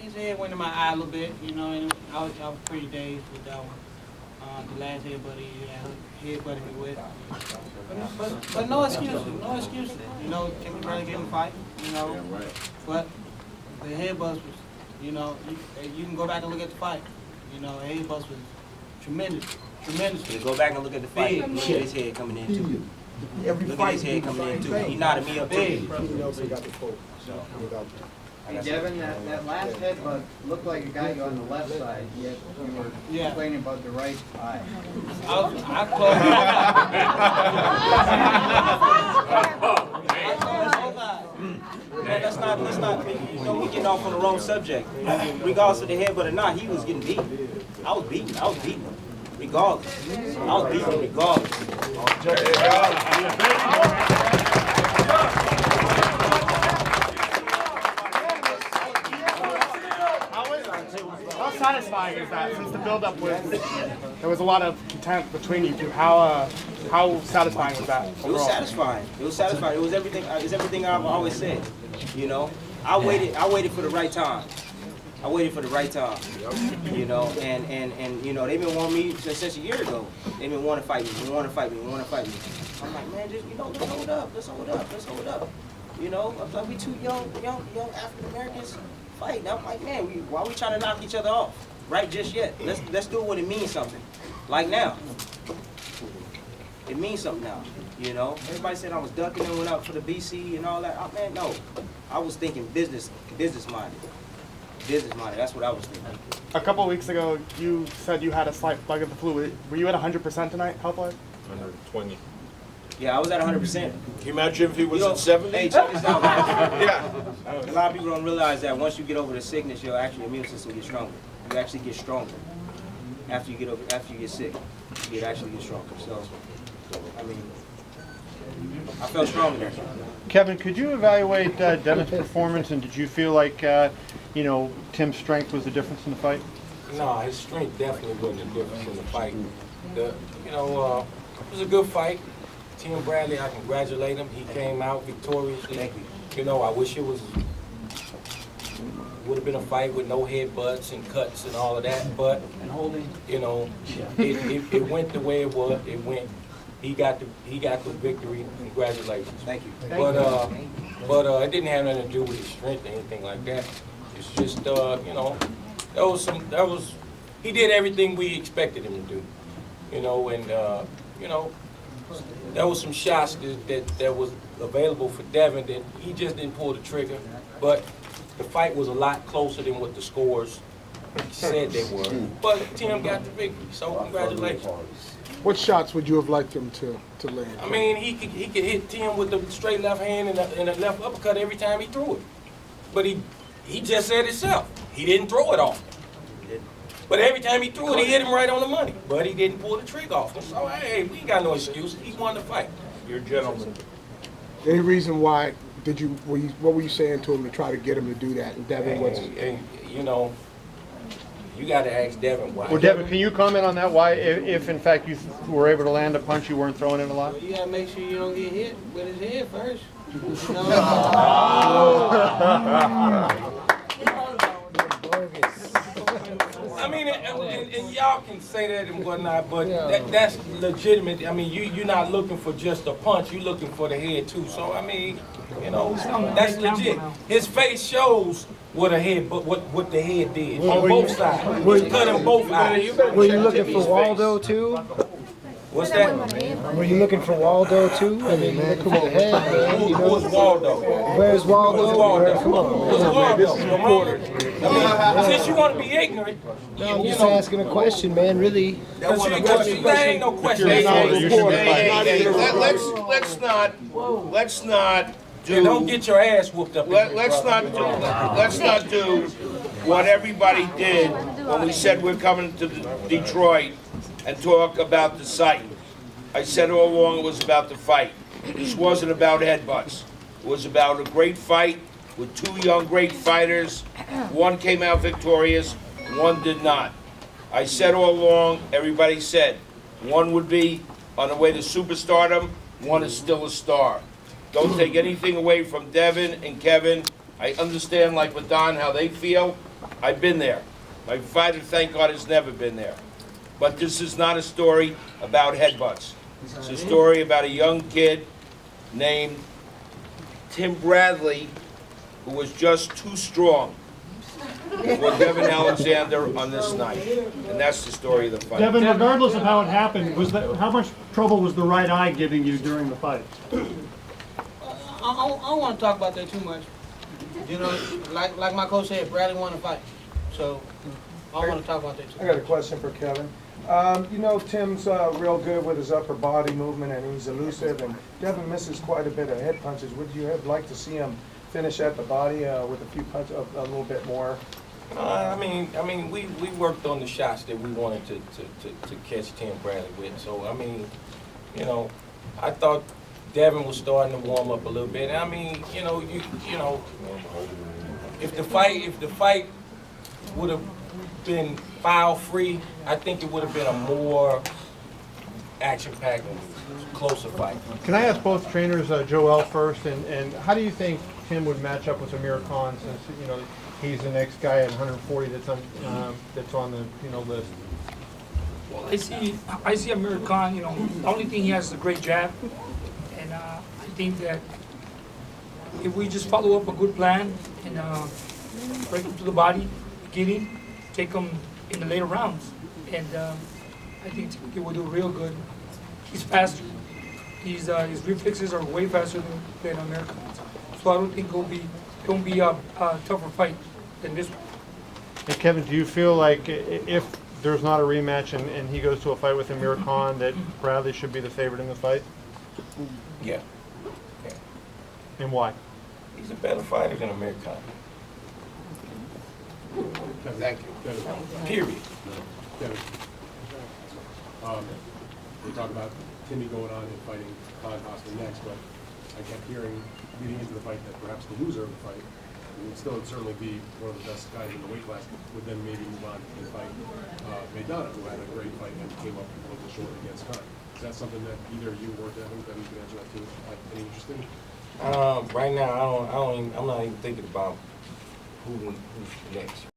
his head went in my eye a little bit, you know, and I was pretty dazed with that one. The last headbutt he headbutted me with. But no excuses, no excuses. You know, Timmy Bradley getting a fight, you know. But the headbutts was, you know, you can go back and look at the fight. You know, the headbutts was tremendous. You go back and look at the fight. Look at his head coming in too. Look at his head coming in too. He nodded me up too. Hey, Devin, that last headbutt looked like it got you on the left side, yet you were complaining about the right eye. Let's not, you know, we getting off on the wrong subject. Regardless of the headbutt or not, he was getting beaten. I was beating him. Regardless. I was beating him regardless. How satisfying is that? Since the build-up was, there was a lot of content between you two. How satisfying was that? It was satisfying. It was satisfying. It was everything. It's everything I've always said. You know, I waited for the right time. I waited for the right time. You know, and you know, they've been wanting me since a year ago. They've been wanting to fight me. Want to fight me. I'm like, man, just, you know, let's hold up. You know, I'm like, we two young African Americans fighting. I'm like, man, why are we trying to knock each other off? Right, just yet. Let's do it when it means something. Like now. It means something now. You know, everybody said I was ducking and went out for the BC and all that. Oh, man, no. I was thinking business minded. That's what I was thinking. A couple of weeks ago, you said you had a slight bug of the flu. Were you at 100% tonight, health-wise? 120. Yeah, I was at 100%. Can you imagine if he was at 70? Hey, check this out, man. Yeah. A lot of people don't realize that once you get over the sickness, your immune system gets stronger. You actually get stronger after you get sick. You actually get stronger. So, I mean, I felt stronger there. Kevin, could you evaluate Devin's performance, and did you feel like, you know, Tim's strength was the difference in the fight? No, his strength definitely wasn't the difference in the fight. It was a good fight. Tim Bradley, I congratulate him. He came out victoriously. Thank you. You know, I wish it would have been a fight with no headbutts and cuts and all of that, but you know, it went the way it was. It went. He got the victory. Congratulations. Thank you. But it didn't have nothing to do with his strength or anything like that. It's just you know, he did everything we expected him to do. You know, and you know, there was some shots that was available for Devin that he just didn't pull the trigger. But the fight was a lot closer than what the scores said they were. But Tim got the victory, so congratulations. What shots would you have liked him to land? I mean, he could hit Tim with the straight left hand and a left uppercut every time he threw it. But he just said himself, he didn't throw it off. But every time he threw it, he hit him right on the money. But he didn't pull the trigger off. So, hey, we ain't got no excuse. He won the fight. You're a gentleman. Any reason why what were you saying to him to try to get him to do that? And Devin was... You know, you got to ask Devin why. Well, Devin, can you comment on that? Why, if in fact you were able to land a punch, you weren't throwing it a lot? Well, you gotta make sure you don't get hit with his head first. You know? I mean, and y'all can say that and whatnot, but that's legitimate. I mean, you're not looking for just a punch. You're looking for the head, too. So, I mean, you know, that's legit. His face shows what the head did on both sides. He cut him both eyes. Were you looking for Waldo, too? What's that? Were you looking for Waldo, too? I mean, man, come on. Who's Waldo? Where's Waldo? Who's Waldo? Come on. Who's Waldo? Come on. I mean, since you want to be ignorant, I'm just asking a question, man, really. There ain't no question. Let's not do. Don't get your ass whooped up. Let's not do what everybody did when we said we're coming to Detroit and talk about the site. I said all along it was about the fight. This wasn't about headbutts. It was about a great fight with two young great fighters. One came out victorious, one did not. I said all along, everybody said, one would be on the way to superstardom, one is still a star. Don't take anything away from Devin and Kevin. I understand, like with Don, how they feel. I've been there. My fighter, thank God, has never been there. But this is not a story about headbutts. It's a story about a young kid named Tim Bradley, who was just too strong for Devin Alexander on this night. And that's the story of the fight. Devin, regardless of how it happened, how much trouble was the right eye giving you during the fight? I don't want to talk about that too much. You know, like my coach said, Bradley won a fight. So I don't want to talk about that too much. I got a question for Kevin. You know, Tim's real good with his upper body movement, and he's elusive, and Devin misses quite a bit of head punches. Would you have liked to see him finish at the body with a few punches, a little bit more? I mean, we worked on the shots that we wanted to catch Tim Bradley with. So I mean, you know, I thought Devin was starting to warm up a little bit. I mean, you know, if the fight would have been foul-free, I think it would have been a more action-packed, closer fight. Can I ask both trainers, Joel first, and how do you think Tim would match up with Amir Khan, since you know he's the next guy at 140 that's on the list? Well, I see Amir Khan. You know, the only thing he has is a great jab, and I think that if we just follow up a good plan and break him to the body, get him, take him in the later rounds, and I think he will do real good. He's faster. His reflexes are way faster than Amir Khan's. So I don't think it'll be a tougher fight than this one. And Kevin, do you feel like if there's not a rematch and he goes to a fight with Amir Khan, that Bradley should be the favorite in the fight? Yeah. And why? He's a better fighter than Amir Khan. Thank you. Period. Kevin, we talk about Timmy going on and fighting Khan possibly next, but I kept hearing leading into the fight that perhaps the loser of the fight would still certainly be one of the best guys in the weight class, would then maybe move on and fight Maidana, who had a great fight and came up a little short against Khan. Is that something that either you or Devin can answer that too? Any interest in? Right now, I'm not even thinking about who's next.